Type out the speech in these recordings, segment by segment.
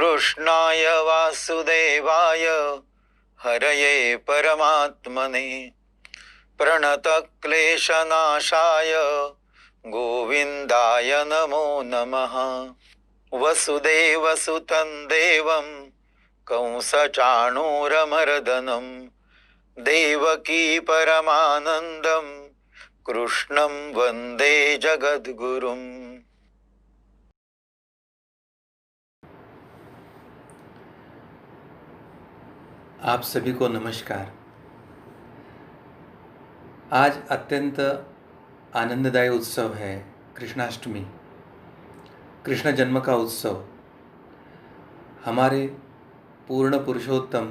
कृष्णाय वासुदेवाय हरये परमात्मने प्रणतक्लेशनाशाय गोविन्दाय नमो नमः। वसुदेवसुतं देवं कंसचाणूरमर्दनं देवकी परमानन्दं कृष्णं वन्दे जगद्गुरुम्। आप सभी को नमस्कार। आज अत्यंत आनंददायी उत्सव है कृष्णाष्टमी, कृष्ण जन्म का उत्सव। हमारे पूर्ण पुरुषोत्तम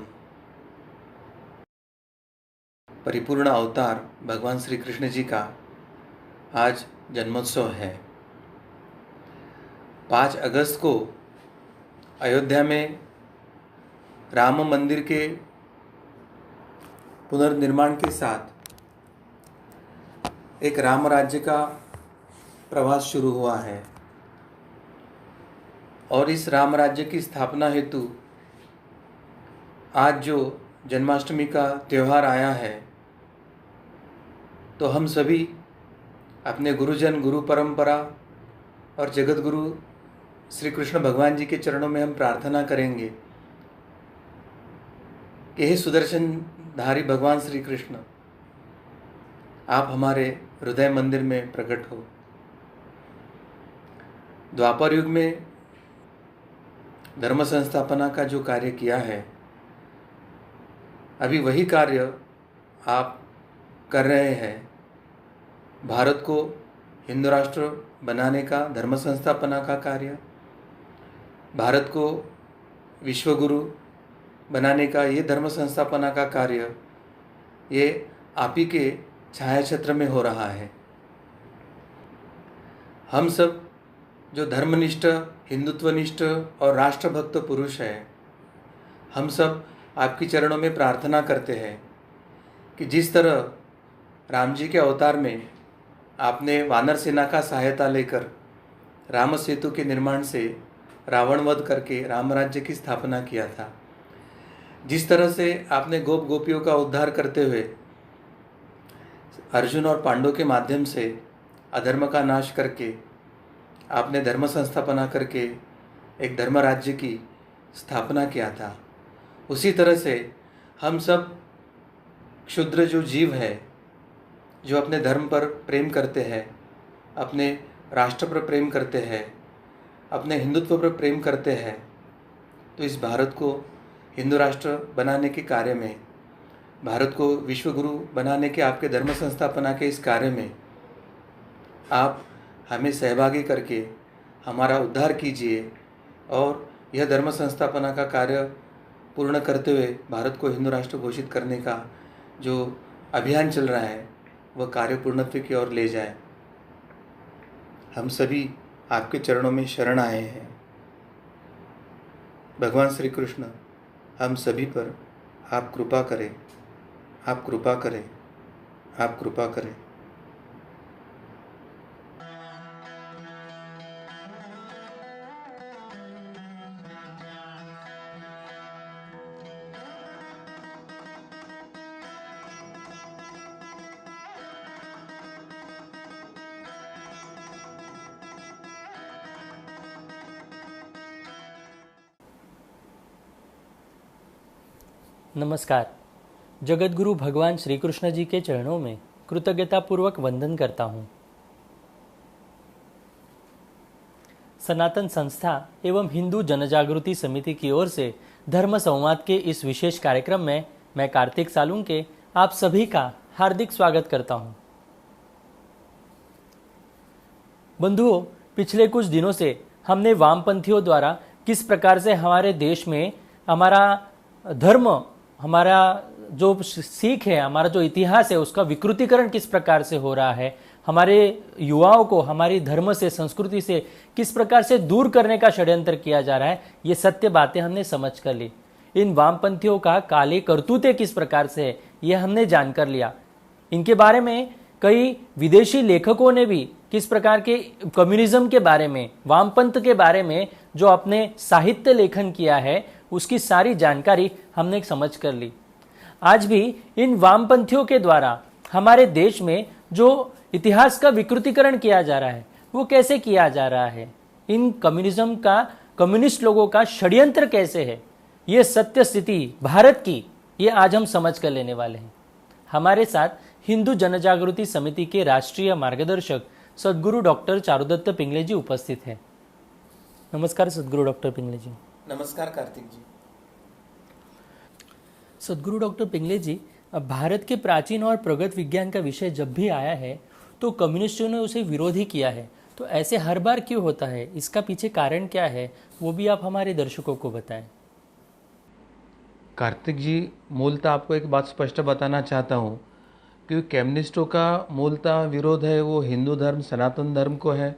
परिपूर्ण अवतार भगवान श्री कृष्ण जी का आज जन्मोत्सव है। 5 अगस्त को अयोध्या में राम मंदिर के पुनर्निर्माण के साथ एक राम राज्य का प्रवास शुरू हुआ है और इस राम राज्य की स्थापना हेतु आज जो जन्माष्टमी का त्यौहार आया है, तो हम सभी अपने गुरुजन, गुरु परंपरा और जगत गुरु श्री कृष्ण भगवान जी के चरणों में हम प्रार्थना करेंगे कि हे सुदर्शनधारी भगवान श्री कृष्ण, आप हमारे हृदय मंदिर में प्रकट हो। द्वापर युग में धर्म संस्थापना का जो कार्य किया है, अभी वही कार्य आप कर रहे हैं। भारत को हिंदू राष्ट्र बनाने का, धर्म संस्थापना का कार्य, भारत को विश्वगुरु बनाने का, ये धर्म संस्थापना का कार्य, ये आप ही के छायाछत्र में हो रहा है। हम सब जो धर्मनिष्ठ, हिंदुत्वनिष्ठ और राष्ट्रभक्त पुरुष हैं, हम सब आपके चरणों में प्रार्थना करते हैं कि जिस तरह राम जी के अवतार में आपने वानर सेना का सहायता लेकर राम सेतु के निर्माण से रावण वध करके राम राज्य की स्थापना किया था, जिस तरह से आपने गोप गोपियों का उद्धार करते हुए अर्जुन और पांडव के माध्यम से अधर्म का नाश करके आपने धर्म संस्थापना करके एक धर्म राज्य की स्थापना किया था, उसी तरह से हम सब क्षुद्र जो जीव है, जो अपने धर्म पर प्रेम करते हैं, अपने राष्ट्र पर प्रेम करते हैं, अपने हिंदुत्व पर प्रेम करते हैं, तो इस भारत को हिंदू राष्ट्र बनाने के कार्य में, भारत को विश्वगुरु बनाने के आपके धर्म संस्थापना के इस कार्य में आप हमें सहभागी करके हमारा उद्धार कीजिए और यह धर्म संस्थापना का कार्य पूर्ण करते हुए भारत को हिंदू राष्ट्र घोषित करने का जो अभियान चल रहा है, वह कार्य पूर्णत्व की ओर ले जाए। हम सभी आपके चरणों में शरण आए हैं। भगवान श्री कृष्ण, हम सभी पर आप कृपा करें, आप कृपा करें, आप कृपा करें। नमस्कार। जगतगुरु भगवान श्री कृष्ण जी के चरणों में कृतज्ञतापूर्वक वंदन करता हूँ। सनातन संस्था एवं हिंदू जनजागृति समिति की ओर से धर्म संवाद के इस विशेष कार्यक्रम में मैं कार्तिक सालुंके आप सभी का हार्दिक स्वागत करता हूँ। बंधुओं, पिछले कुछ दिनों से हमने वामपंथियों द्वारा किस प्रकार से हमारे देश में हमारा धर्म, हमारा जो सीख है, हमारा जो इतिहास है, उसका विकृतीकरण किस प्रकार से हो रहा है, हमारे युवाओं को हमारी धर्म से, संस्कृति से किस प्रकार से दूर करने का षड्यंत्र किया जा रहा है, ये सत्य बातें हमने समझ कर ली। इन वामपंथियों का काले करतूते किस प्रकार से है, ये हमने जानकर लिया। इनके बारे में कई विदेशी लेखकों ने भी किस प्रकार के कम्युनिज्म के बारे में, वामपंथ के बारे में जो अपने साहित्य लेखन किया है, उसकी सारी जानकारी हमने समझ कर ली। आज भी इन वामपंथियों के द्वारा हमारे देश में जो इतिहास का विकृतीकरण किया जा रहा है, वो कैसे किया जा रहा है, इन कम्युनिज्म का, कम्युनिस्ट लोगों का षड्यंत्र कैसे है, ये सत्य स्थिति भारत की, ये आज हम समझ कर लेने वाले हैं। हमारे साथ हिंदू जनजागृति समिति के राष्ट्रीय मार्गदर्शक सद्गुरु डॉक्टर चारुदत्त पिंगले जी उपस्थित हैं। नमस्कार सद्गुरु डॉक्टर पिंगले जी। नमस्कार कार्तिक जी। सद्गुरु डॉक्टर पिंगले जी, अब भारत के प्राचीन और प्रगत विज्ञान का विषय जब भी आया है तो कम्युनिस्टों ने उसे विरोध ही किया है, तो ऐसे हर बार क्यों होता है, इसका पीछे कारण क्या है, वो भी आप हमारे दर्शकों को बताएं। कार्तिक जी, मूलतः आपको एक बात स्पष्ट बताना चाहता हूँ कि कम्युनिस्टों का मूलतः विरोध है वो हिंदू धर्म, सनातन धर्म को है।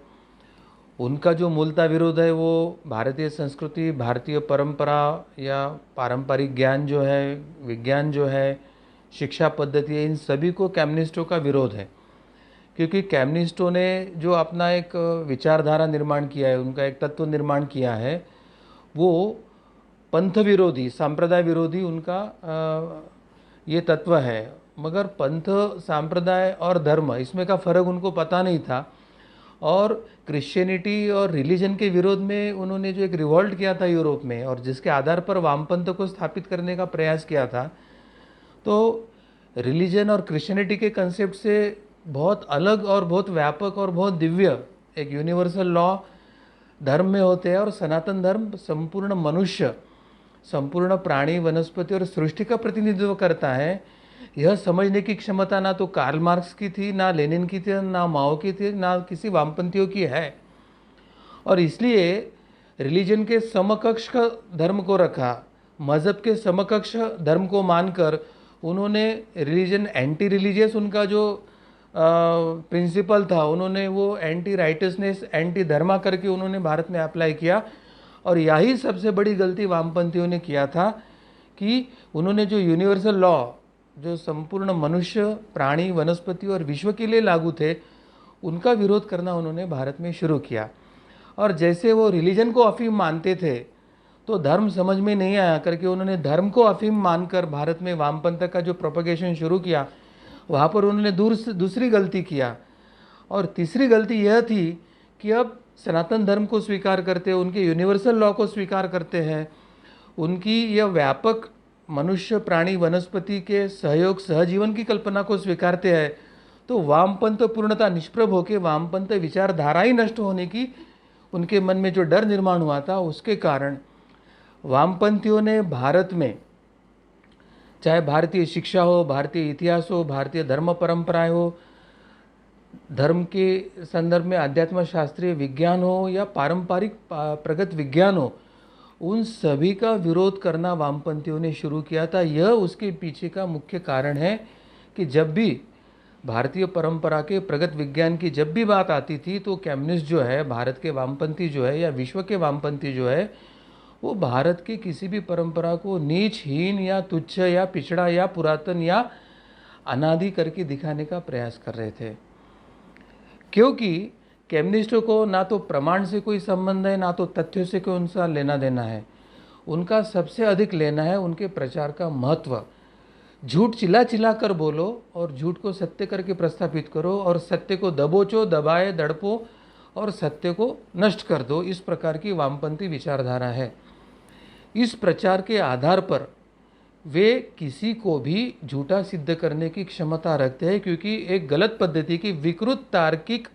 उनका जो मूलतः विरोध है वो भारतीय संस्कृति, भारतीय परंपरा या पारंपरिक ज्ञान जो है, विज्ञान जो है, शिक्षा पद्धति है, इन सभी को कम्युनिस्टों का विरोध है। क्योंकि कम्युनिस्टों ने जो अपना एक विचारधारा निर्माण किया है, उनका एक तत्व निर्माण किया है, वो पंथ विरोधी, सांप्रदाय विरोधी उनका ये तत्व है। मगर पंथ, सांप्रदाय और धर्म, इसमें का फ़र्क उनको पता नहीं था। और क्रिश्चियनिटी और रिलीजन के विरोध में उन्होंने जो एक रिवॉल्ट किया था यूरोप में, और जिसके आधार पर वामपंथ को स्थापित करने का प्रयास किया था, तो रिलीजन और क्रिश्चियनिटी के कंसेप्ट से बहुत अलग और बहुत व्यापक और बहुत दिव्य एक यूनिवर्सल लॉ धर्म में होते हैं। और सनातन धर्म संपूर्ण मनुष्य, संपूर्ण प्राणी, वनस्पति और सृष्टि का प्रतिनिधित्व करता है। यह समझने की क्षमता ना तो कार्ल मार्क्स की थी, ना लेनिन की थी, ना माओ की थी, ना किसी वामपंथियों की है। और इसलिए रिलीजन के समकक्ष धर्म को रखा, मज़हब के समकक्ष धर्म को मानकर उन्होंने रिलीजन, एंटी रिलीजियस उनका जो प्रिंसिपल था, उन्होंने वो एंटी राइटसनेस, एंटी धर्मा करके उन्होंने भारत में अप्लाई किया। और यही सबसे बड़ी गलती वामपंथियों ने किया था कि उन्होंने जो यूनिवर्सल लॉ, जो संपूर्ण मनुष्य, प्राणी, वनस्पति और विश्व के लिए लागू थे, उनका विरोध करना उन्होंने भारत में शुरू किया। और जैसे वो रिलीजन को अफीम मानते थे तो धर्म समझ में नहीं आया करके उन्होंने धर्म को अफीम मानकर भारत में वामपंथ का जो प्रोपगेशन शुरू किया, वहाँ पर उन्होंने दूसरी गलती किया। और तीसरी गलती यह थी कि अब सनातन धर्म को स्वीकार करते हैं, उनके यूनिवर्सल लॉ को स्वीकार करते हैं, उनकी यह व्यापक मनुष्य, प्राणी, वनस्पति के सहयोग, सहजीवन की कल्पना को स्वीकारते हैं, तो वामपंथ पूर्णतः निष्प्रभ होकर वामपंथ विचारधारा ही नष्ट होने की उनके मन में जो डर निर्माण हुआ था, उसके कारण वामपंथियों ने भारत में, चाहे भारतीय शिक्षा हो, भारतीय इतिहास हो, भारतीय धर्म परंपराएं हो, धर्म के संदर्भ में अध्यात्म शास्त्रीय विज्ञान हो या पारंपरिक प्रगत विज्ञान हो, उन सभी का विरोध करना वामपंथियों ने शुरू किया था। यह उसके पीछे का मुख्य कारण है कि जब भी भारतीय परंपरा के प्रगत विज्ञान की जब भी बात आती थी, तो कम्युनिस्ट जो है, भारत के वामपंथी जो है या विश्व के वामपंथी जो है, वो भारत की किसी भी परंपरा को नीच, हीन या तुच्छ या पिछड़ा या पुरातन या अनादि करके दिखाने का प्रयास कर रहे थे। क्योंकि कम्युनिस्टों को ना तो प्रमाण से कोई संबंध है, ना तो तथ्यों से कोई उनका लेना देना है। उनका सबसे अधिक लेना है उनके प्रचार का महत्व। झूठ चिल्ला चिल्ला कर बोलो और झूठ को सत्य करके प्रस्थापित करो, और सत्य को दबोचो, दबाए, दड़पो और सत्य को नष्ट कर दो। इस प्रकार की वामपंथी विचारधारा है। इस प्रचार के आधार पर वे किसी को भी झूठा सिद्ध करने की क्षमता रखते हैं, क्योंकि एक गलत पद्धति की विकृत तार्किक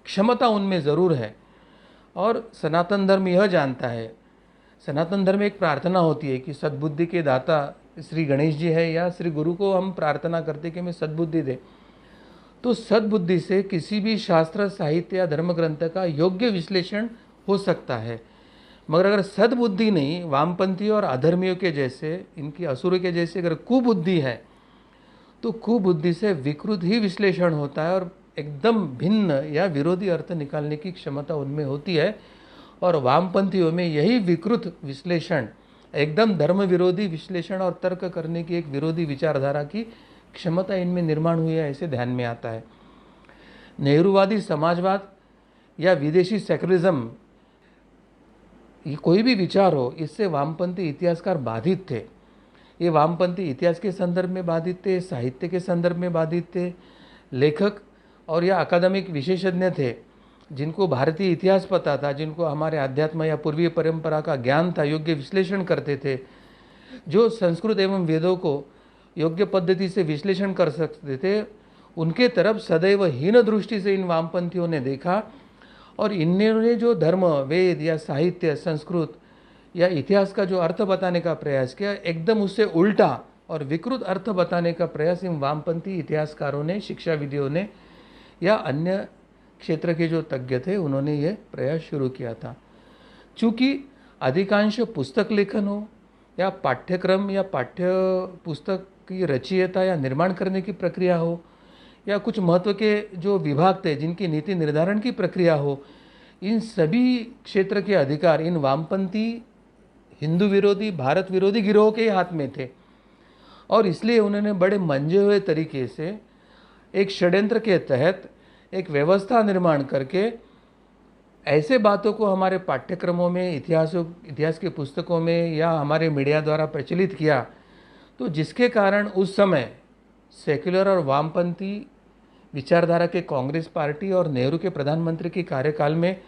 क्षमता उनमें ज़रूर है। और सनातन धर्म यह जानता है, सनातन धर्म एक प्रार्थना होती है कि सद्बुद्धि के दाता श्री गणेश जी है या श्री गुरु को हम प्रार्थना करते कि हमें सद्बुद्धि दे। तो सद्बुद्धि से किसी भी शास्त्र, साहित्य या धर्म ग्रंथ का योग्य विश्लेषण हो सकता है। मगर अगर सद्बुद्धि नहीं, वामपंथी और अधर्मियों के जैसे, इनकी असुरों के जैसे अगर कुबुद्धि है, तो कुबुद्धि से विकृत ही विश्लेषण होता है और एकदम भिन्न या विरोधी अर्थ निकालने की क्षमता उनमें होती है। और वामपंथियों में यही विकृत विश्लेषण, एकदम धर्म विरोधी विश्लेषण और तर्क करने की एक विरोधी विचारधारा की क्षमता इनमें निर्माण हुई है, ऐसे ध्यान में आता है। नेहरूवादी समाजवाद या विदेशी सेकुलरिज्म, ये कोई भी विचार हो, इससे वामपंथी इतिहासकार बाधित थे। ये वामपंथी इतिहास के संदर्भ में बाधित थे, साहित्य के संदर्भ में बाधित थे, लेखक और या अकादमिक विशेषज्ञ थे जिनको भारतीय इतिहास पता था, जिनको हमारे अध्यात्म या पूर्वीय परंपरा का ज्ञान था, योग्य विश्लेषण करते थे, जो संस्कृत एवं वेदों को योग्य पद्धति से विश्लेषण कर सकते थे, उनके तरफ सदैव हीन दृष्टि से इन वामपंथियों ने देखा और इन्होंने जो धर्म, वेद या साहित्य, संस्कृत या इतिहास का जो अर्थ बताने का प्रयास किया, एकदम उससे उल्टा और विकृत अर्थ बताने का प्रयास इन वामपंथी इतिहासकारों ने, शिक्षाविदों ने या अन्य क्षेत्र के जो तज्ञ थे उन्होंने ये प्रयास शुरू किया था। चूँकि अधिकांश पुस्तक लेखन हो या पाठ्यक्रम या पाठ्य पुस्तक की रचयिता या निर्माण करने की प्रक्रिया हो या कुछ महत्व के जो विभाग थे जिनकी नीति निर्धारण की प्रक्रिया हो, इन सभी क्षेत्र के अधिकार इन वामपंथी हिंदू विरोधी, भारत विरोधी गिरोह के हाथ में थे और इसलिए उन्होंने बड़े मंजे हुए तरीके से एक षड्यंत्र के तहत एक व्यवस्था निर्माण करके ऐसे बातों को हमारे पाठ्यक्रमों में, इतिहास की पुस्तकों में या हमारे मीडिया द्वारा प्रचलित किया, तो जिसके कारण उस समय सेक्युलर और वामपंथी विचारधारा के कांग्रेस पार्टी और नेहरू के प्रधानमंत्री के कार्यकाल में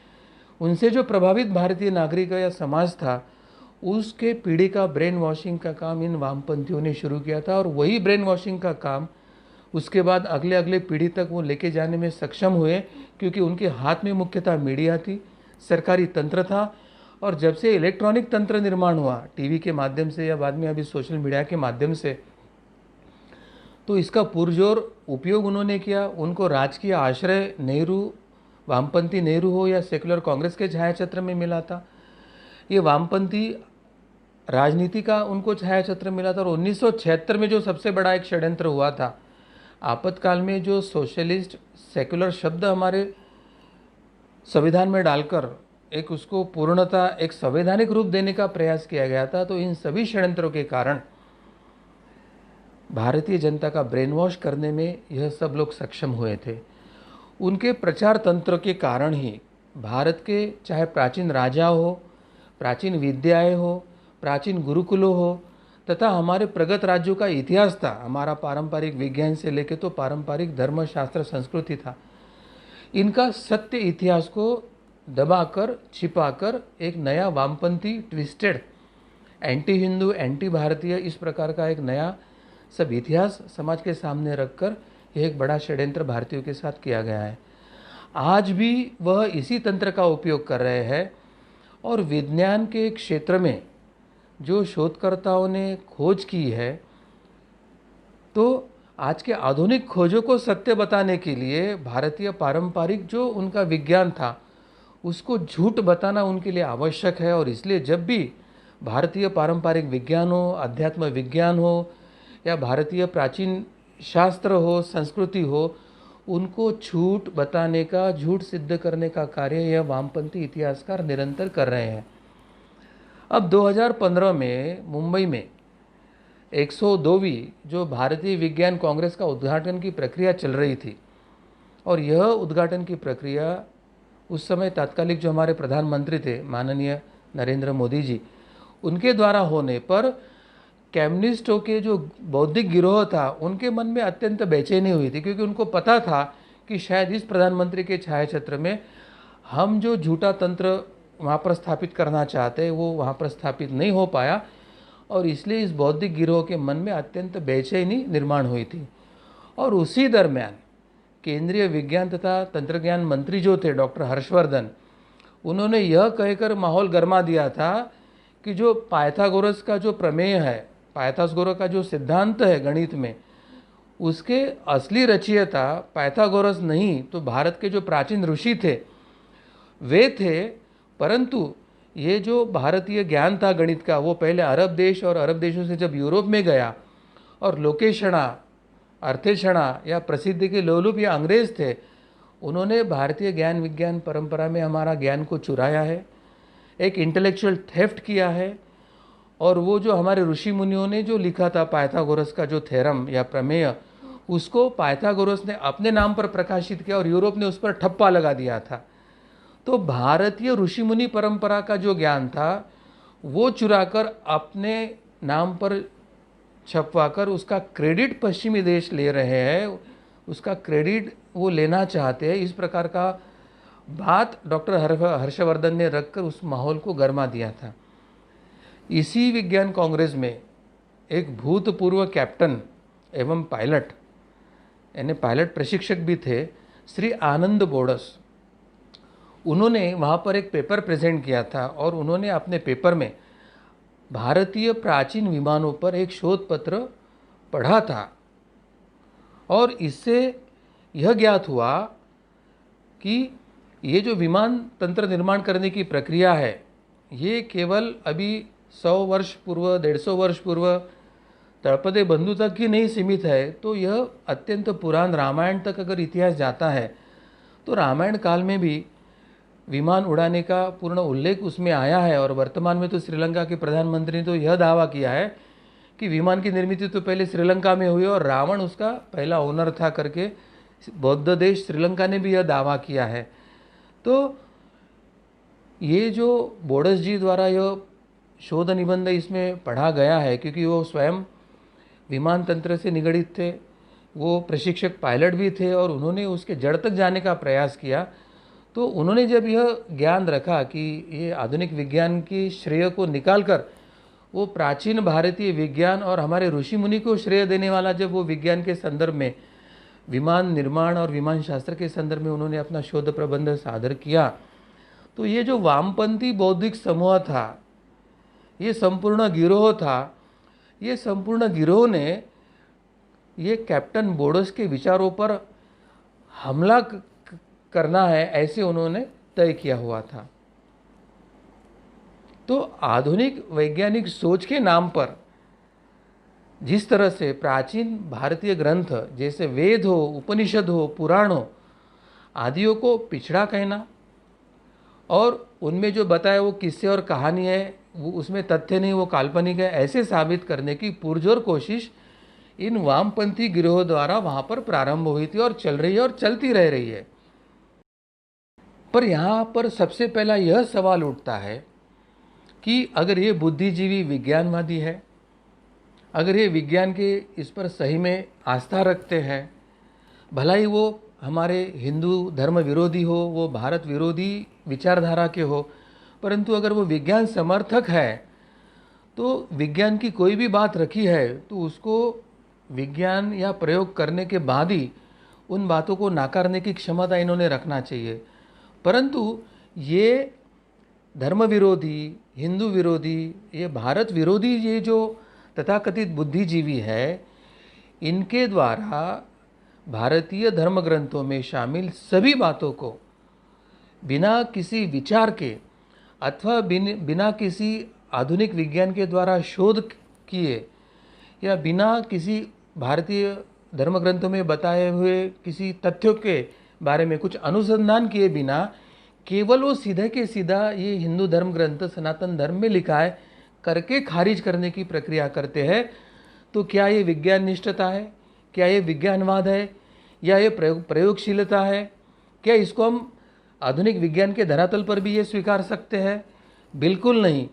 उनसे जो प्रभावित भारतीय नागरिक या समाज था, उसके पीढ़ी का ब्रेन वॉशिंग का काम इन वामपंथियों ने शुरू किया था और वही ब्रेन वॉशिंग का काम उसके बाद अगले पीढ़ी तक वो लेके जाने में सक्षम हुए, क्योंकि उनके हाथ में मुख्यतः मीडिया थी, सरकारी तंत्र था और जब से इलेक्ट्रॉनिक तंत्र निर्माण हुआ, टीवी के माध्यम से या बाद में अभी सोशल मीडिया के माध्यम से, तो इसका पुरजोर उपयोग उन्होंने किया। उनको राजकीय आश्रय नेहरू, वामपंथी नेहरू हो या सेकुलर कांग्रेस के छायाचित्र में मिला था। ये वामपंथी राजनीति का उनको छायाचित्र मिला था और 1976 में जो सबसे बड़ा एक षड्यंत्र हुआ था, आपातकाल में जो सोशलिस्ट सेकुलर शब्द हमारे संविधान में डालकर एक उसको पूर्णता, एक संवैधानिक रूप देने का प्रयास किया गया था, तो इन सभी षड्यंत्रों के कारण भारतीय जनता का ब्रेन वॉश करने में यह सब लोग सक्षम हुए थे। उनके प्रचार तंत्र के कारण ही भारत के चाहे प्राचीन राजा हो, प्राचीन विद्याएं हो, प्राचीन गुरुकुलों हो तथा हमारे प्रगत राज्यों का इतिहास था, हमारा पारंपरिक विज्ञान से लेकर तो पारंपरिक धर्म, शास्त्र, संस्कृति था, इनका सत्य इतिहास को दबाकर, छिपाकर एक नया वामपंथी, ट्विस्टेड, एंटी हिंदू, एंटी भारतीय, इस प्रकार का एक नया सब इतिहास समाज के सामने रखकर यह एक बड़ा षड्यंत्र भारतीयों के साथ किया गया है। आज भी वह इसी तंत्र का उपयोग कर रहे हैं और विज्ञान के क्षेत्र में जो शोधकर्ताओं ने खोज की है, तो आज के आधुनिक खोजों को सत्य बताने के लिए भारतीय पारंपरिक जो उनका विज्ञान था उसको झूठ बताना उनके लिए आवश्यक है। और इसलिए जब भी भारतीय पारंपरिक विज्ञान हो, अध्यात्म विज्ञान हो या भारतीय प्राचीन शास्त्र हो, संस्कृति हो, उनको झूठ बताने का, झूठ सिद्ध करने का कार्य यह वामपंथी इतिहासकार निरंतर कर रहे हैं। अब 2015 में मुंबई में 102वीं जो भारतीय विज्ञान कांग्रेस का उद्घाटन की प्रक्रिया चल रही थी और यह उद्घाटन की प्रक्रिया उस समय तात्कालिक जो हमारे प्रधानमंत्री थे माननीय नरेंद्र मोदी जी, उनके द्वारा होने पर कम्युनिस्टों के जो बौद्धिक गिरोह था उनके मन में अत्यंत बेचैनी हुई थी, क्योंकि उनको पता था कि शायद इस प्रधानमंत्री के छायाचित्र में हम जो झूठा तंत्र वहाँ पर स्थापित करना चाहते वो वहाँ पर स्थापित नहीं हो पाया और इसलिए इस बौद्धिक गिरोह के मन में अत्यंत बेचैनी निर्माण हुई थी। और उसी दरमियान केंद्रीय विज्ञान तथा तंत्रज्ञान मंत्री जो थे डॉक्टर हर्षवर्धन, उन्होंने यह कहकर माहौल गरमा दिया था कि जो पाइथागोरस का जो प्रमेय है, पाइथागोरस का जो सिद्धांत है गणित में, उसके असली रचयिता पाइथागोरस नहीं तो भारत के जो प्राचीन ऋषि थे वे थे, परंतु ये जो भारतीय ज्ञान था गणित का वो पहले अरब देश और अरब देशों से जब यूरोप में गया और लोकेशणा, अर्थेषणा या प्रसिद्धि के लोलुप या अंग्रेज थे, उन्होंने भारतीय ज्ञान विज्ञान परंपरा में हमारा ज्ञान को चुराया है, एक इंटेलेक्चुअल थेफ्ट किया है। और वो जो हमारे ऋषि मुनियों ने जो लिखा था पाइथागोरस का जो थ्योरम या प्रमेय, उसको पाइथागोरस ने अपने नाम पर प्रकाशित किया और यूरोप ने उस पर ठप्पा लगा दिया था। तो भारतीय ऋषि मुनि परंपरा का जो ज्ञान था वो चुराकर अपने नाम पर छपवाकर उसका क्रेडिट पश्चिमी देश ले रहे हैं, उसका क्रेडिट वो लेना चाहते हैं। इस प्रकार का बात डॉक्टर हर्षवर्धन ने रखकर उस माहौल को गरमा दिया था। इसी विज्ञान कांग्रेस में एक भूतपूर्व कैप्टन एवं पायलट यानी पायलट प्रशिक्षक भी थे, श्री आनंद बोडस। उन्होंने वहाँ पर एक पेपर प्रेजेंट किया था और उन्होंने अपने पेपर में भारतीय प्राचीन विमानों पर एक शोध पत्र पढ़ा था और इससे यह ज्ञात हुआ कि ये जो विमान तंत्र निर्माण करने की प्रक्रिया है ये केवल अभी 100 वर्ष पूर्व 150 वर्ष पूर्व तळपदे बंधु तक ही नहीं सीमित है, तो यह अत्यंत पुरान रामायण तक अगर इतिहास जाता है तो रामायण काल में भी विमान उड़ाने का पूर्ण उल्लेख उसमें आया है। और वर्तमान में तो श्रीलंका के प्रधानमंत्री ने तो यह दावा किया है कि विमान की निर्मित तो पहले श्रीलंका में हुई और रावण उसका पहला ओनर था करके बौद्ध देश श्रीलंका ने भी यह दावा किया है। तो ये जो बोडस जी द्वारा यह शोध निबंध इसमें पढ़ा गया है, क्योंकि वो स्वयं विमान तंत्र से निगडित थे, वो प्रशिक्षक पायलट भी थे और उन्होंने उसके जड़ तक जाने का प्रयास किया। तो उन्होंने जब यह ज्ञान रखा कि ये आधुनिक विज्ञान की श्रेय को निकालकर वो प्राचीन भारतीय विज्ञान और हमारे ऋषि मुनि को श्रेय देने वाला जब वो विज्ञान के संदर्भ में विमान निर्माण और विमान शास्त्र के संदर्भ में उन्होंने अपना शोध प्रबंध सादर किया, तो ये जो वामपंथी बौद्धिक समूह था, ये संपूर्ण गिरोह था, ये संपूर्ण गिरोह ने ये कैप्टन बोडस के विचारों पर हमला करना है ऐसे उन्होंने तय किया हुआ था। तो आधुनिक वैज्ञानिक सोच के नाम पर जिस तरह से प्राचीन भारतीय ग्रंथ जैसे वेद हो, उपनिषद हो, पुराण हो आदियों को पिछड़ा कहना और उनमें जो बताया वो किस्से और कहानी है, वो उसमें तथ्य नहीं, वो काल्पनिक है, ऐसे साबित करने की पुरजोर कोशिश इन वामपंथी गिरोह द्वारा वहाँ पर प्रारंभ हुई थी और चल रही है और चलती रह रही है। पर यहाँ पर सबसे पहला यह सवाल उठता है कि अगर ये बुद्धिजीवी विज्ञानवादी है, अगर ये विज्ञान के इस पर सही में आस्था रखते हैं, भला ही वो हमारे हिंदू धर्म विरोधी हो, वो भारत विरोधी विचारधारा के हो, परंतु अगर वो विज्ञान समर्थक है तो विज्ञान की कोई भी बात रखी है तो उसको विज्ञान या प्रयोग करने के बाद ही उन बातों को नाकारने की क्षमता इन्होंने रखना चाहिए। परंतु ये धर्म विरोधी, हिंदू विरोधी, ये भारत विरोधी ये जो तथाकथित बुद्धिजीवी है, इनके द्वारा भारतीय धर्म ग्रंथों में शामिल सभी बातों को बिना किसी विचार के अथवा बिना किसी आधुनिक विज्ञान के द्वारा शोध किए या बिना किसी भारतीय धर्म ग्रंथों में बताए हुए किसी तथ्यों के बारे में कुछ अनुसंधान किए बिना केवल वो सीधे के सीधा ये हिंदू धर्म ग्रंथ सनातन धर्म में लिखा है करके खारिज करने की प्रक्रिया करते हैं। तो क्या ये विज्ञान निष्ठता है? क्या ये विज्ञानवाद है? या ये प्रयोगशीलता है? क्या इसको हम आधुनिक विज्ञान के धरातल पर भी ये स्वीकार सकते हैं? बिल्कुल नहीं।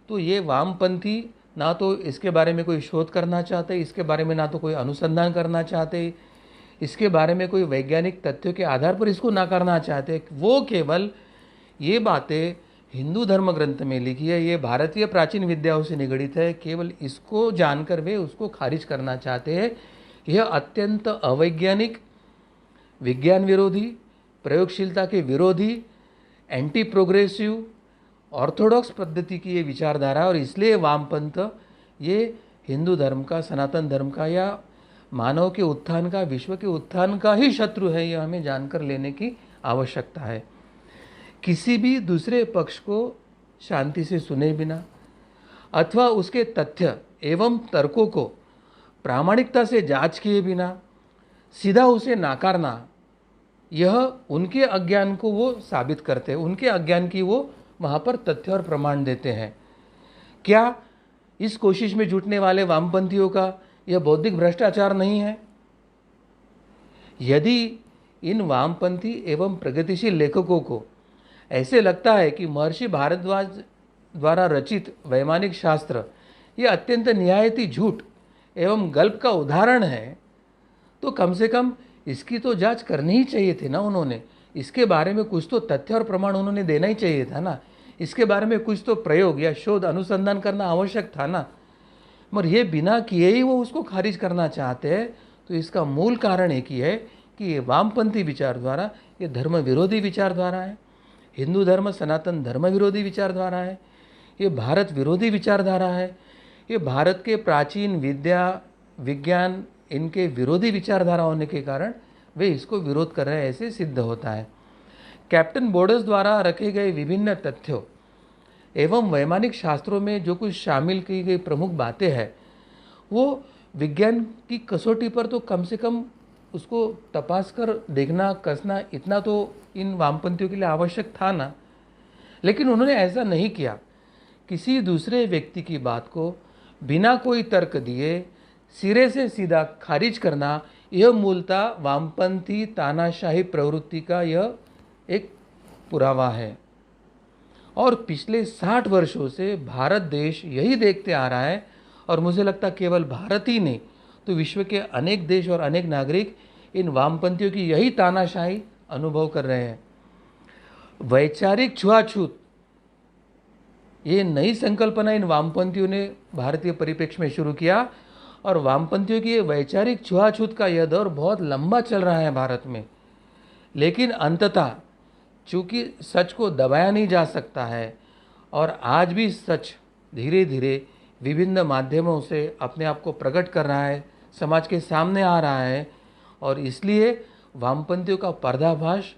तो ये वामपंथी ना तो इसके बारे में कोई शोध करना चाहते, इसके बारे में ना तो कोई अनुसंधान करना चाहते, इसके बारे में कोई वैज्ञानिक तथ्यों के आधार पर इसको नाकारना चाहते। वो केवल ये बातें हिंदू धर्म ग्रंथ में लिखी है, ये भारतीय प्राचीन विद्याओं से निगडित है, केवल इसको जानकर वे उसको खारिज करना चाहते हैं। यह अत्यंत अवैज्ञानिक, विज्ञान विरोधी, प्रयोगशीलता के विरोधी, एंटी प्रोग्रेसिव, ऑर्थोडॉक्स पद्धति की ये विचारधारा और इसलिए वामपंथ ये हिंदू धर्म का, सनातन धर्म का या मानव के उत्थान का, विश्व के उत्थान का ही शत्रु है। यह हमें जानकर लेने की आवश्यकता है। किसी भी दूसरे पक्ष को शांति से सुने बिना अथवा उसके तथ्य एवं तर्कों को प्रामाणिकता से जांच किए बिना सीधा उसे नाकारना, यह उनके अज्ञान को वो साबित करते हैं, उनके अज्ञान की वो वहाँ पर तथ्य और प्रमाण देते हैं। क्या इस कोशिश में जुटने वाले वामपंथियों का यह बौद्धिक भ्रष्टाचार नहीं है? यदि इन वामपंथी एवं प्रगतिशील लेखकों को ऐसे लगता है कि महर्षि भारद्वाज द्वारा रचित वैमानिक शास्त्र ये अत्यंत निहायती झूठ एवं गल्प का उदाहरण है, तो कम से कम इसकी तो जांच करनी ही चाहिए थी ना उन्होंने। इसके बारे में कुछ तो तथ्य और प्रमाण उन्होंने देना ही चाहिए था ना। इसके बारे में कुछ तो प्रयोग या शोध अनुसंधान करना आवश्यक था ना। मगर ये बिना किए ही वो उसको खारिज करना चाहते हैं। तो इसका मूल कारण एक ही है कि ये वामपंथी विचारधारा ये धर्म विरोधी विचारधारा है, हिंदू धर्म सनातन धर्म विरोधी विचारधारा है, ये भारत विरोधी विचारधारा है, ये भारत के प्राचीन विद्या विज्ञान इनके विरोधी विचारधारा होने के कारण वे इसको विरोध कर रहे हैं, ऐसे सिद्ध होता है। कैप्टन बोर्डस द्वारा रखे गए विभिन्न तथ्यों एवं वैमानिक शास्त्रों में जो कुछ शामिल की गई प्रमुख बातें हैं, वो विज्ञान की कसौटी पर तो कम से कम उसको तपास कर देखना कसना इतना तो इन वामपंथियों के लिए आवश्यक था ना। लेकिन उन्होंने ऐसा नहीं किया। किसी दूसरे व्यक्ति की बात को बिना कोई तर्क दिए सिरे से सीधा खारिज करना, यह मूलतः वामपंथी तानाशाही प्रवृत्ति का यह एक पुरावा है। और पिछले 60 वर्षों से भारत देश यही देखते आ रहा है, और मुझे लगता केवल भारत ही नहीं तो विश्व के अनेक देश और अनेक नागरिक इन वामपंथियों की यही तानाशाही अनुभव कर रहे हैं। वैचारिक छुआछूत ये नई संकल्पना इन वामपंथियों ने भारतीय परिप्रेक्ष्य में शुरू किया, और वामपंथियों की ये वैचारिक छुआछूत का यह दौर बहुत लंबा चल रहा है भारत में। लेकिन अंततः चूँकि सच को दबाया नहीं जा सकता है, और आज भी सच धीरे धीरे विभिन्न माध्यमों से अपने आप को प्रकट कर रहा है, समाज के सामने आ रहा है, और इसलिए वामपंथियों का पर्दाफाश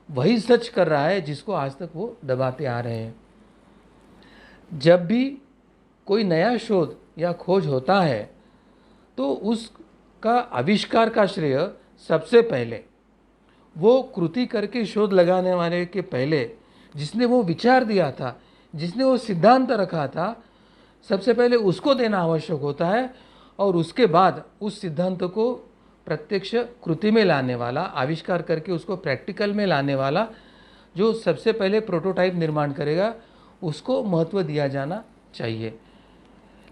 वही सच कर रहा है जिसको आज तक वो दबाते आ रहे हैं। जब भी कोई नया शोध या खोज होता है तो उसका आविष्कार का श्रेय सबसे पहले वो कृति करके शोध लगाने वाले के पहले जिसने वो विचार दिया था, जिसने वो सिद्धांत रखा था, सबसे पहले उसको देना आवश्यक होता है। और उसके बाद उस सिद्धांत को प्रत्यक्ष कृति में लाने वाला, आविष्कार करके उसको प्रैक्टिकल में लाने वाला जो सबसे पहले प्रोटोटाइप निर्माण करेगा, उसको महत्व दिया जाना चाहिए।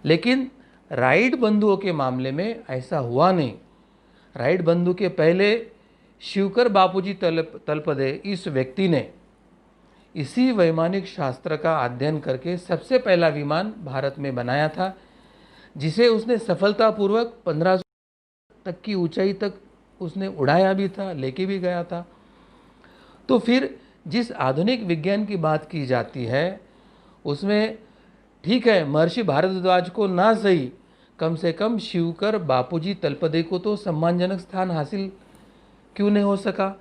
लेकिन राइट बंधुओं के मामले में ऐसा हुआ नहीं। राइट बंधु के पहले शिवकर बापूजी तलपदे इस व्यक्ति ने इसी वैमानिक शास्त्र का अध्ययन करके सबसे पहला विमान भारत में बनाया था, जिसे उसने सफलतापूर्वक 1500 तक की ऊंचाई तक उसने उड़ाया भी था, लेके भी गया था। तो फिर जिस आधुनिक विज्ञान की बात की जाती है उसमें ठीक है, महर्षि भारद्वाज को ना सही, कम से कम शिवकर बापूजी तलपदे को तो सम्मानजनक स्थान हासिल क्यों नहीं हो सका।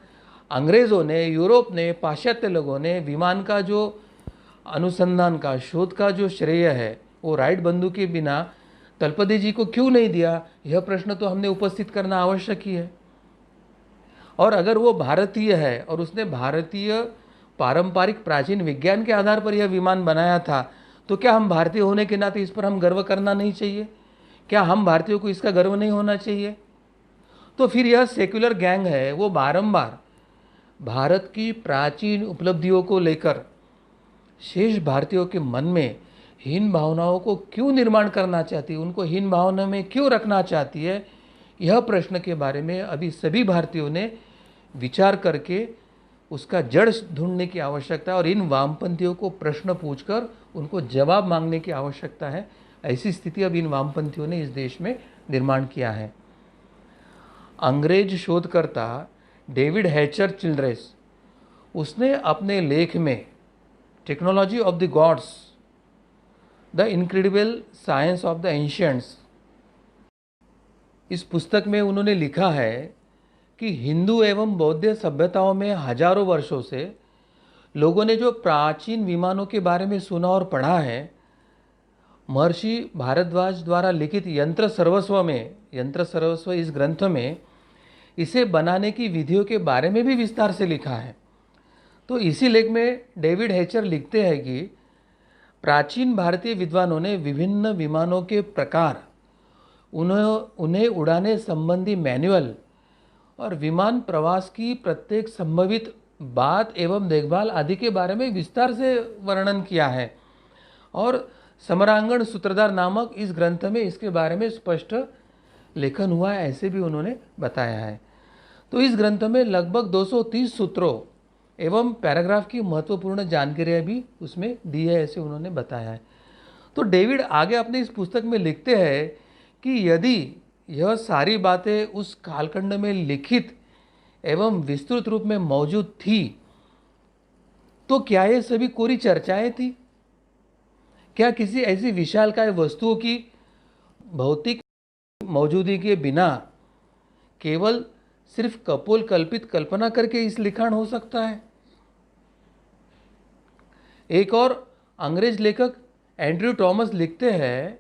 अंग्रेज़ों ने, यूरोप ने, पाश्चात्य लोगों ने विमान का जो अनुसंधान का शोध का जो श्रेय है वो राइट बंधु के बिना तलपदे जी को क्यों नहीं दिया, यह प्रश्न तो हमने उपस्थित करना आवश्यक ही है। और अगर वो भारतीय है और उसने भारतीय पारंपरिक प्राचीन विज्ञान के आधार पर यह विमान बनाया था, तो क्या हम भारतीय होने के नाते इस पर हम गर्व करना नहीं चाहिए? क्या हम भारतीयों को इसका गर्व नहीं होना चाहिए? तो फिर यह सेक्युलर गैंग है, वो बारंबार भारत की प्राचीन उपलब्धियों को लेकर शेष भारतीयों के मन में हीन भावनाओं को क्यों निर्माण करना चाहती है, उनको हीन भावना में क्यों रखना चाहती है, यह प्रश्न के बारे में अभी सभी भारतीयों ने विचार करके उसका जड़ ढूंढने की आवश्यकता है, और इन वामपंथियों को प्रश्न पूछकर उनको जवाब मांगने की आवश्यकता है। ऐसी स्थिति अब इन वामपंथियों ने इस देश में निर्माण किया है। अंग्रेज शोधकर्ता डेविड हैचर चिल्ड्रेस उसने अपने लेख में technology of the gods, the incredible science of the ancients, इस पुस्तक में उन्होंने लिखा है कि हिंदू एवं बौद्ध सभ्यताओं में हजारों वर्षों से लोगों ने जो प्राचीन विमानों के बारे में सुना और पढ़ा है, महर्षि भारद्वाज द्वारा लिखित यंत्र सर्वस्व इस ग्रंथ में इसे बनाने की विधियों के बारे में भी विस्तार से लिखा है। तो इसी लेख में डेविड हैचर लिखते हैं कि प्राचीन भारतीय विद्वानों ने विभिन्न विमानों के प्रकार, उन्हें उड़ाने संबंधी मैनुअल और विमान प्रवास की प्रत्येक संभवित बात एवं देखभाल आदि के बारे में विस्तार से वर्णन किया है। और समरांगण सूत्रधार नामक इस ग्रंथ में इसके बारे में स्पष्ट लेखन हुआ है, ऐसे भी उन्होंने बताया है। तो इस ग्रंथ में लगभग 230 सूत्रों एवं पैराग्राफ की महत्वपूर्ण जानकारियाँ भी उसमें दी है, ऐसे उन्होंने बताया है। तो डेविड आगे अपने इस पुस्तक में लिखते हैं कि यदि यह सारी बातें उस कालखंड में लिखित एवं विस्तृत रूप में मौजूद थी, तो क्या ये सभी कोरी चर्चाएं थी? क्या किसी ऐसी विशालकाय वस्तुओं की भौतिक मौजूदगी के बिना केवल सिर्फ कपोल कल्पित कल्पना करके इस लिखाण हो सकता है? एक और अंग्रेज लेखक एंड्रयू टॉमस लिखते हैं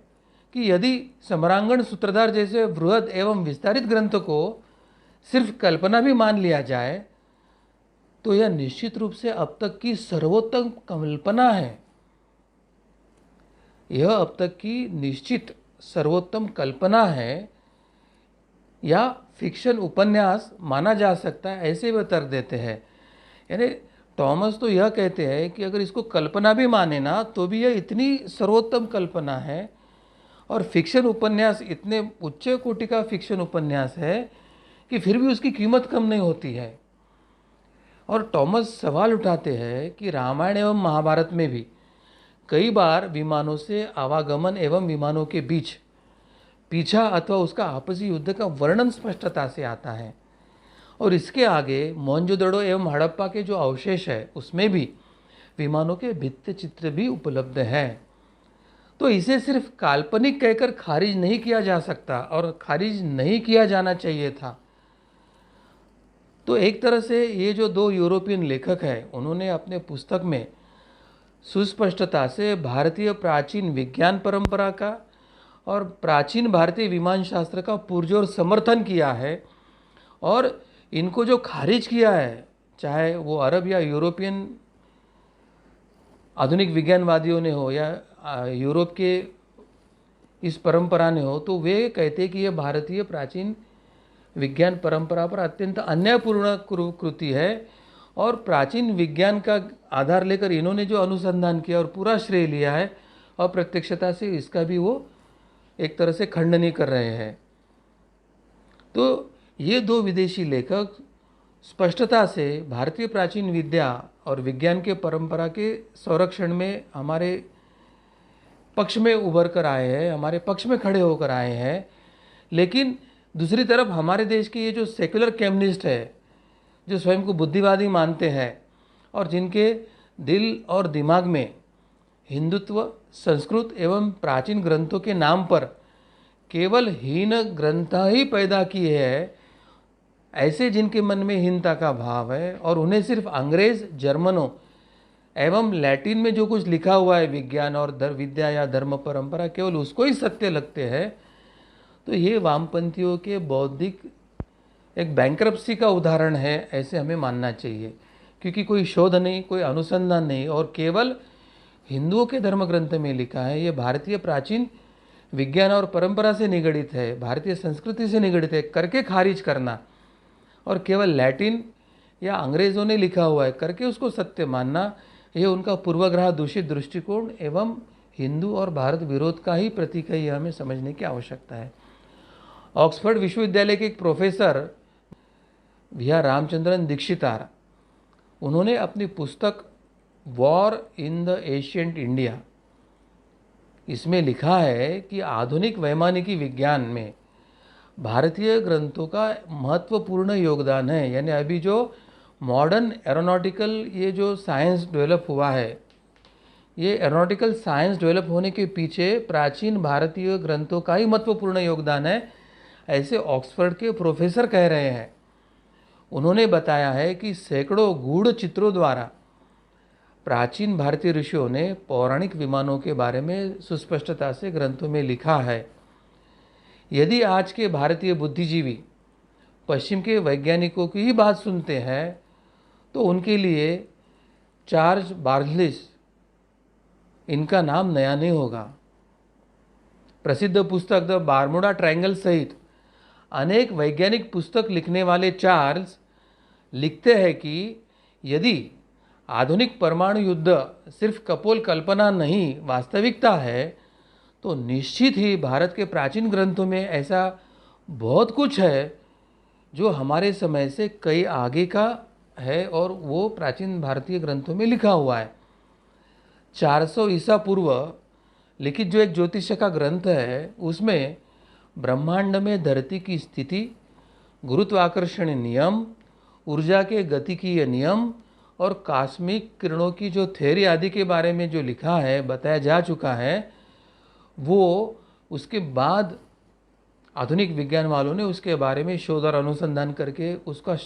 कि यदि समरांगण सूत्रधार जैसे बृहद एवं विस्तारित ग्रंथ को सिर्फ कल्पना भी मान लिया जाए, तो यह निश्चित रूप से अब तक की सर्वोत्तम कल्पना है। यह अब तक की निश्चित सर्वोत्तम कल्पना है या फिक्शन उपन्यास माना जा सकता है, ऐसे वे तर्क देते हैं। यानी टॉमस तो यह कहते हैं कि अगर इसको कल्पना भी माने ना, तो भी यह इतनी सर्वोत्तम कल्पना है और फिक्शन उपन्यास इतने उच्च कोटि का फिक्शन उपन्यास है कि फिर भी उसकी कीमत कम नहीं होती है। और टॉमस सवाल उठाते हैं कि रामायण एवं महाभारत में भी कई बार विमानों से आवागमन एवं विमानों के बीच पीछा अथवा उसका आपसी युद्ध का वर्णन स्पष्टता से आता है, और इसके आगे मोहनजोदड़ो एवं हड़प्पा के जो अवशेष है उसमें भी विमानों के भित्ति चित्र भी उपलब्ध हैं। तो इसे सिर्फ काल्पनिक कहकर खारिज नहीं किया जा सकता और खारिज नहीं किया जाना चाहिए था। तो एक तरह से ये जो दो यूरोपियन लेखक हैं, उन्होंने अपने पुस्तक में सुस्पष्टता से भारतीय प्राचीन विज्ञान परंपरा का और प्राचीन भारतीय विमान शास्त्र का पुरजोर समर्थन किया है, और इनको जो खारिज किया है, चाहे वो अरब या यूरोपियन आधुनिक विज्ञानवादियों ने हो या यूरोप के इस परंपरा ने हो, तो वे कहते हैं कि यह भारतीय प्राचीन विज्ञान परंपरा पर अत्यंत अन्यायपूर्ण कृति है, और प्राचीन विज्ञान का आधार लेकर इन्होंने जो अनुसंधान किया और पूरा श्रेय लिया है, और प्रत्यक्षता से इसका भी वो एक तरह से खंडन कर रहे हैं। तो ये दो विदेशी लेखक स्पष्टता से भारतीय प्राचीन विद्या और विज्ञान के परंपरा के संरक्षण में हमारे पक्ष में उभर कर आए हैं, हमारे पक्ष में खड़े होकर आए हैं। लेकिन दूसरी तरफ हमारे देश के ये जो सेक्युलर कम्युनिस्ट है, जो स्वयं को बुद्धिवादी मानते हैं और जिनके दिल और दिमाग में हिंदुत्व, संस्कृत एवं प्राचीन ग्रंथों के नाम पर केवल हीन ग्रंथ ही पैदा किए हैं, ऐसे जिनके मन में हीनता का भाव है और उन्हें सिर्फ अंग्रेज, जर्मनों एवं लैटिन में जो कुछ लिखा हुआ है विज्ञान और विद्या या धर्म परंपरा, केवल उसको ही सत्य लगते हैं, तो ये वामपंथियों के बौद्धिक एक बैंक्रप्सी का उदाहरण है, ऐसे हमें मानना चाहिए। क्योंकि कोई शोध नहीं, कोई अनुसंधान नहीं, और केवल हिंदुओं के धर्म ग्रंथ में लिखा है, ये भारतीय प्राचीन विज्ञान और परंपरा से निगड़ित है, भारतीय संस्कृति से निगड़ित है करके खारिज करना, और केवल लैटिन या अंग्रेज़ों ने लिखा हुआ है करके उसको सत्य मानना, ये उनका पूर्वग्रह दूषित दृष्टिकोण एवं हिंदू और भारत विरोध का ही प्रतीक है, यह हमें समझने की आवश्यकता है। ऑक्सफोर्ड विश्वविद्यालय के एक प्रोफेसर वी.आर. रामचंद्रन दीक्षितार, उन्होंने अपनी पुस्तक war in the ancient India, इसमें लिखा है कि आधुनिक वैमानिकी विज्ञान में भारतीय ग्रंथों का महत्वपूर्ण योगदान है। यानी अभी जो मॉडर्न एरोनॉटिकल ये जो साइंस डेवलप हुआ है, ये एरोनॉटिकल साइंस डेवलप होने के पीछे प्राचीन भारतीय ग्रंथों का ही महत्वपूर्ण योगदान है, ऐसे ऑक्सफोर्ड के प्रोफेसर कह रहे हैं। उन्होंने बताया है कि सैकड़ों गूढ़ चित्रों द्वारा प्राचीन भारतीय ऋषियों ने पौराणिक विमानों के बारे में सुस्पष्टता से ग्रंथों में लिखा है। यदि आज के भारतीय बुद्धिजीवी पश्चिम के वैज्ञानिकों की ही बात सुनते हैं, तो उनके लिए चार्ल्स बार्जलिस, इनका नाम नया नहीं होगा। प्रसिद्ध पुस्तक द बारमुडा ट्रायंगल सहित अनेक वैज्ञानिक पुस्तक लिखने वाले चार्ल्स लिखते हैं कि यदि आधुनिक परमाणु युद्ध सिर्फ कपोल कल्पना नहीं वास्तविकता है, तो निश्चित ही भारत के प्राचीन ग्रंथों में ऐसा बहुत कुछ है जो हमारे समय से कई आगे का है और वो प्राचीन भारतीय ग्रंथों में लिखा हुआ है। 400 ईसा पूर्व लिखित जो एक ज्योतिष का ग्रंथ है, उसमें ब्रह्मांड में धरती की स्थिति, गुरुत्वाकर्षण नियम, ऊर्जा के गतिकीय नियम और कॉस्मिक किरणों की जो थ्योरी आदि के बारे में जो लिखा है, बताया जा चुका है, वो उसके बाद आधुनिक विज्ञान वालों ने उसके बारे में शोध और अनुसंधान करके उसका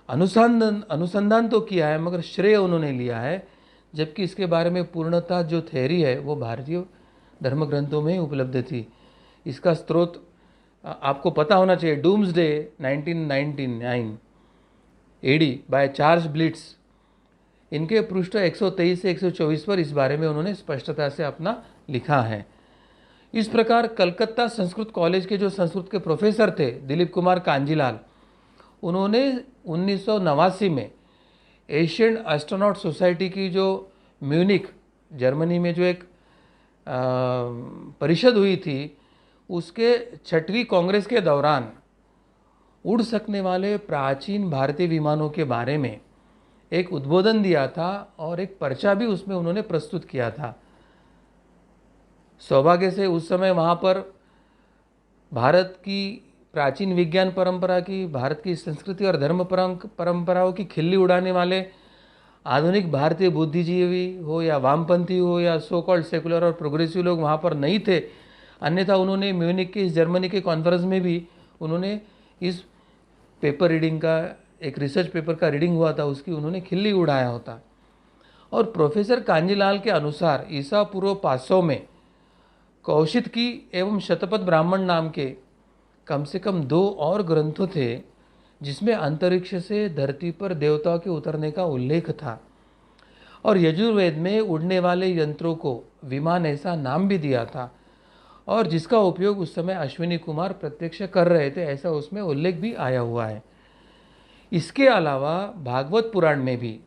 अनुसंधान तो किया है, मगर श्रेय उन्होंने लिया है, जबकि इसके बारे में पूर्णतः जो थ्योरी है वो भारतीय धर्म ग्रंथों में उपलब्ध थी। इसका स्रोत आपको पता होना चाहिए, doomsday 1999 AD by Charles Blitz. इनके पृष्ठ 123 से 124 पर इस बारे में उन्होंने स्पष्टता से अपना लिखा है। इस प्रकार कलकत्ता संस्कृत कॉलेज के जो संस्कृत के प्रोफेसर थे दिलीप कुमार कांजीलाल, उन्होंने 1989 में एशियन एस्ट्रोनॉट सोसाइटी की जो म्यूनिक जर्मनी में जो एक परिषद हुई थी, उसके 6वीं कांग्रेस के दौरान उड़ सकने वाले प्राचीन भारतीय विमानों के बारे में एक उद्बोधन दिया था और एक पर्चा भी उसमें उन्होंने प्रस्तुत किया था। सौभाग्य से उस समय वहाँ पर भारत की प्राचीन विज्ञान परंपरा की, भारत की संस्कृति और धर्म परंपराओं की खिल्ली उड़ाने वाले आधुनिक भारतीय बुद्धिजीवी हो या वामपंथी हो या सो कॉल्ड सेकुलर और प्रोग्रेसिव लोग वहाँ पर नहीं थे। अन्यथा उन्होंने म्यूनिक के इस जर्मनी के कॉन्फ्रेंस में भी उन्होंने इस पेपर रीडिंग का, एक रिसर्च पेपर का रीडिंग हुआ था, उसकी उन्होंने खिल्ली उड़ाया होता। और प्रोफेसर कांजीलाल के अनुसार ईसा पूर्व 500 में कौशिकी एवं शतपथ ब्राह्मण नाम के कम से कम 2 और ग्रंथों थे जिसमें अंतरिक्ष से धरती पर देवताओं के उतरने का उल्लेख था। और यजुर्वेद में उड़ने वाले यंत्रों को विमान ऐसा नाम भी दिया था और जिसका उपयोग उस समय अश्विनी कुमार प्रत्यक्ष कर रहे थे, ऐसा उसमें उल्लेख भी आया हुआ है। इसके अलावा भागवत पुराण में भी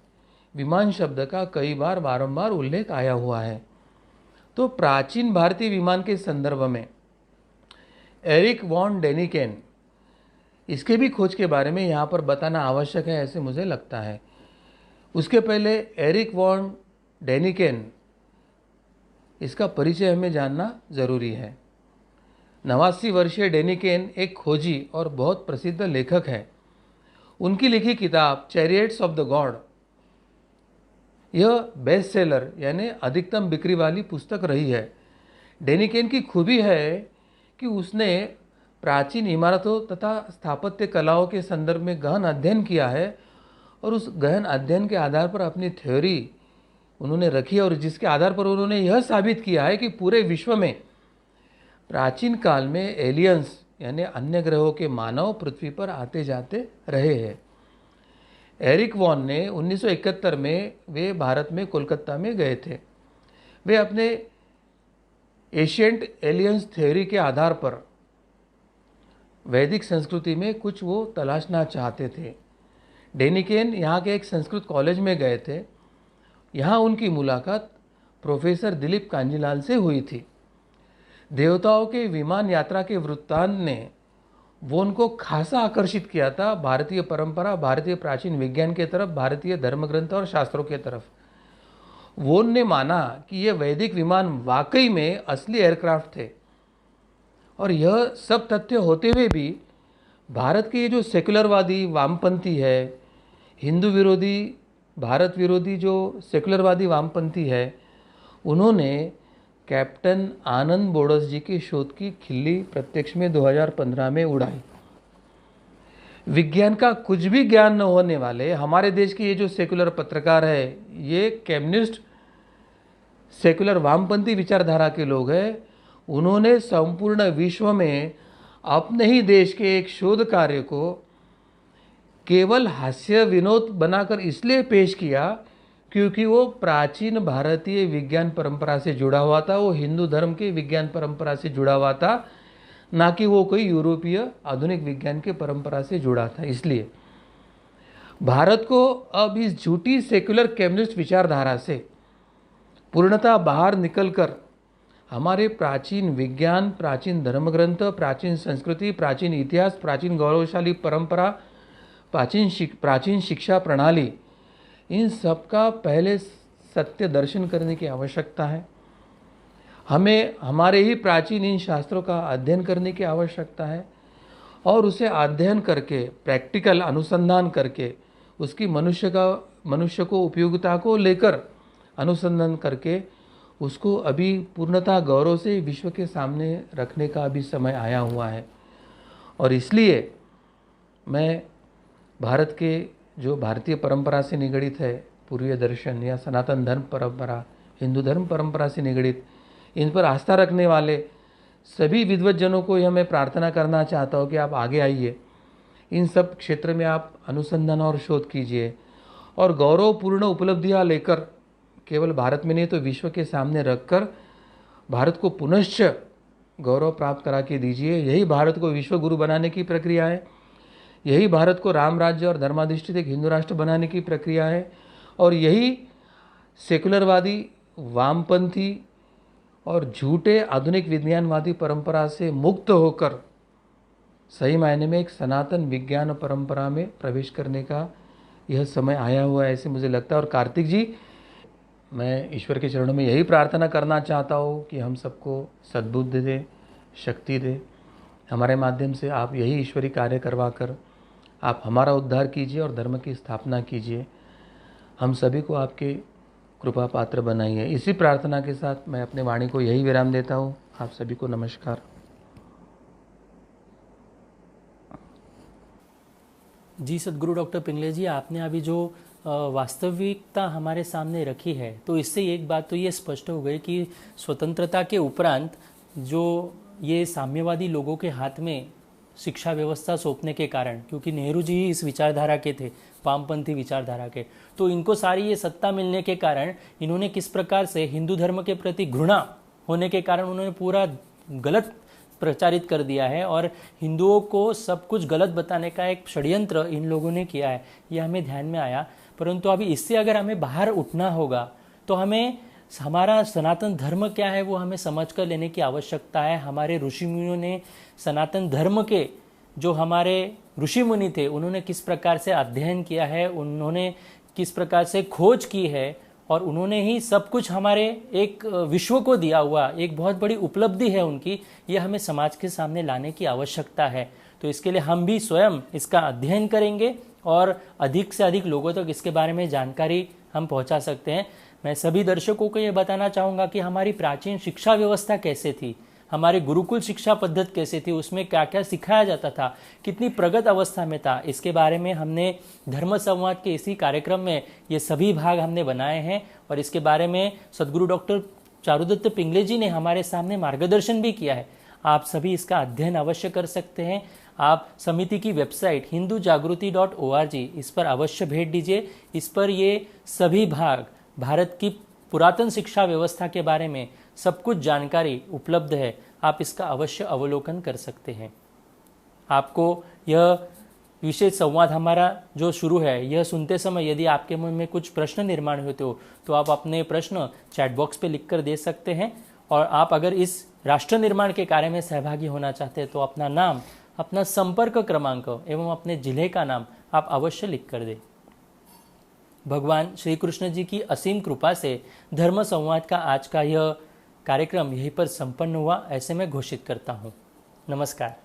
विमान शब्द का कई बार बारंबार उल्लेख आया हुआ है। तो प्राचीन भारतीय विमान के संदर्भ में एरिक वॉन डेनिकेन, इसके भी खोज के बारे में यहाँ पर बताना आवश्यक है, ऐसे मुझे लगता है। उसके पहले एरिक वॉन डेनिकेन, इसका परिचय हमें जानना ज़रूरी है। 89 वर्षीय डेनिकेन एक खोजी और बहुत प्रसिद्ध लेखक है। उनकी लिखी किताब चैरियट्स ऑफ द गॉड, यह बेस्ट सेलर यानी अधिकतम बिक्री वाली पुस्तक रही है। डेनिकेन की खूबी है कि उसने प्राचीन इमारतों तथा स्थापत्य कलाओं के संदर्भ में गहन अध्ययन किया है और उस गहन अध्ययन के आधार पर अपनी थ्योरी उन्होंने रखी है और जिसके आधार पर उन्होंने यह साबित किया है कि पूरे विश्व में प्राचीन काल में एलियंस यानी अन्य ग्रहों के मानव पृथ्वी पर आते जाते रहे हैं। एरिक वॉन ने 1971 में वे भारत में कोलकाता में गए थे। वे अपने एशियंट एलियंस थ्योरी के आधार पर वैदिक संस्कृति में कुछ वो तलाशना चाहते थे। डेनिकेन यहाँ के एक संस्कृत कॉलेज में गए थे। यहाँ उनकी मुलाकात प्रोफेसर दिलीप कांजीलाल से हुई थी। देवताओं के विमान यात्रा के वृत्तांत ने वो उनको खासा आकर्षित किया था भारतीय परंपरा, भारतीय प्राचीन विज्ञान के तरफ, भारतीय धर्मग्रंथ और शास्त्रों के तरफ। वो ने माना कि ये वैदिक विमान वाकई में असली एयरक्राफ्ट थे और यह सब तथ्य होते हुए भी भारत के ये जो सेकुलरवादी वामपंथी है, हिंदू विरोधी, भारत विरोधी जो सेकुलरवादी वामपंथी है, उन्होंने कैप्टन आनंद बोडस जी के शोध की खिल्ली प्रत्यक्ष में 2015 में उड़ाई। विज्ञान का कुछ भी ज्ञान न होने वाले हमारे देश के ये जो सेकुलर पत्रकार है, ये कम्युनिस्ट सेकुलर वामपंथी विचारधारा के लोग हैं। उन्होंने संपूर्ण विश्व में अपने ही देश के एक शोध कार्य को केवल हास्य विनोद बनाकर इसलिए पेश किया क्योंकि वो प्राचीन भारतीय विज्ञान परंपरा से जुड़ा हुआ था, वो हिंदू धर्म के विज्ञान परंपरा से जुड़ा हुआ था, ना कि वो कोई यूरोपीय आधुनिक विज्ञान के परंपरा से जुड़ा था। इसलिए भारत को अब इस झूठी सेक्युलर कम्युनिस्ट विचारधारा से पूर्णतः बाहर निकलकर हमारे प्राचीन विज्ञान, प्राचीन धर्मग्रंथ, प्राचीन संस्कृति, प्राचीन इतिहास, प्राचीन गौरवशाली परंपरा, प्राचीन शिक्षा प्रणाली, इन सब का पहले सत्य दर्शन करने की आवश्यकता है। हमें हमारे ही प्राचीन इन शास्त्रों का अध्ययन करने की आवश्यकता है और उसे अध्ययन करके, प्रैक्टिकल अनुसंधान करके, उसकी मनुष्य को उपयोगिता को लेकर अनुसंधान करके उसको अभी पूर्णतः गौरव से विश्व के सामने रखने का अभी समय आया हुआ है। और इसलिए मैं भारत के जो भारतीय परंपरा से निगड़ित है, पूर्वीय दर्शन या सनातन धर्म परंपरा, हिंदू धर्म परंपरा से निगड़ित, इन पर आस्था रखने वाले सभी विद्वज्जनों को यह मैं प्रार्थना करना चाहता हूँ कि आप आगे आइए, इन सब क्षेत्र में आप अनुसंधान और शोध कीजिए और गौरवपूर्ण उपलब्धियाँ लेकर केवल भारत में नहीं तो विश्व के सामने रखकर भारत को पुनश्च गौरव प्राप्त करा के दीजिए। यही भारत को विश्व गुरु बनाने की प्रक्रिया है, यही भारत को राम राज्य और धर्माधिष्ठित एक हिंदू राष्ट्र बनाने की प्रक्रिया है और यही सेकुलरवादी, वामपंथी और झूठे आधुनिक विज्ञानवादी परंपरा से मुक्त होकर सही मायने में एक सनातन विज्ञान परंपरा में प्रवेश करने का यह समय आया हुआ है, ऐसे मुझे लगता है। और कार्तिक जी, मैं ईश्वर के चरणों में यही प्रार्थना करना चाहता हूँ कि हम सबको सद्बुद्धि दे, शक्ति दे, हमारे माध्यम से आप यही ईश्वरी कार्य करवा कर आप हमारा उद्धार कीजिए और धर्म की स्थापना कीजिए। हम सभी को आपके कृपा पात्र बनाइए। इसी प्रार्थना के साथ मैं अपने वाणी को यही विराम देता हूँ। आप सभी को नमस्कार। जी सद्गुरु डॉक्टर पिंगले जी, आपने अभी जो वास्तविकता हमारे सामने रखी है, तो इससे एक बात तो ये स्पष्ट हो गई कि स्वतंत्रता के उपरांत जो ये साम्यवादी लोगों के हाथ में शिक्षा व्यवस्था सौंपने के कारण, क्योंकि नेहरू जी इस विचारधारा के थे, वामपंथी विचारधारा के, तो इनको सारी ये सत्ता मिलने के कारण इन्होंने किस प्रकार से हिंदू धर्म के प्रति घृणा होने के कारण उन्होंने पूरा गलत प्रचारित कर दिया है और हिंदुओं को सब कुछ गलत बताने का एक षड्यंत्र इन लोगों ने किया है। यह हमें ध्यान में आया। परंतु अभी इससे अगर हमें बाहर उठना होगा तो हमें हमारा सनातन धर्म क्या है वो हमें समझ कर लेने की आवश्यकता है। हमारे ऋषि मुनियों ने सनातन धर्म के जो हमारे ऋषि मुनि थे उन्होंने किस प्रकार से अध्ययन किया है, उन्होंने किस प्रकार से खोज की है और उन्होंने ही सब कुछ हमारे एक विश्व को दिया हुआ एक बहुत बड़ी उपलब्धि है उनकी, यह हमें समाज के सामने लाने की आवश्यकता है। तो इसके लिए हम भी स्वयं इसका अध्ययन करेंगे और अधिक से अधिक लोगों तक इसके बारे में जानकारी हम पहुंचा सकते हैं। मैं सभी दर्शकों को ये बताना चाहूँगा कि हमारी प्राचीन शिक्षा व्यवस्था कैसे थी, हमारे गुरुकुल शिक्षा पद्धति कैसे थी, उसमें क्या क्या सिखाया जाता था, कितनी प्रगत अवस्था में था, इसके बारे में हमने धर्म संवाद के इसी कार्यक्रम में ये सभी भाग हमने बनाए हैं और इसके बारे में सद्गुरु डॉक्टर चारुदत्त पिंगले जी ने हमारे सामने मार्गदर्शन भी किया है। आप सभी इसका अध्ययन अवश्य कर सकते हैं। आप समिति की वेबसाइट hindujagriti.org इस पर अवश्य भेंट दीजिए। इस पर ये सभी भाग भारत की पुरातन शिक्षा व्यवस्था के बारे में सब कुछ जानकारी उपलब्ध है, आप इसका अवश्य अवलोकन कर सकते हैं। आपको यह विशेष संवाद हमारा जो शुरू है यह सुनते समय यदि आपके मन में कुछ प्रश्न निर्माण होते हो तो आप अपने प्रश्न चैट बॉक्स पे लिख कर दे सकते हैं और आप अगर इस राष्ट्र निर्माण के कार्य में सहभागी होना चाहते हैं तो अपना नाम, अपना संपर्क क्रमांक एवं अपने जिले का नाम आप अवश्य लिख कर दें। भगवान श्री कृष्ण जी की असीम कृपा से धर्म संवाद का आज का यह कार्यक्रम यहीं पर संपन्न हुआ, ऐसे मैं घोषित करता हूँ। नमस्कार।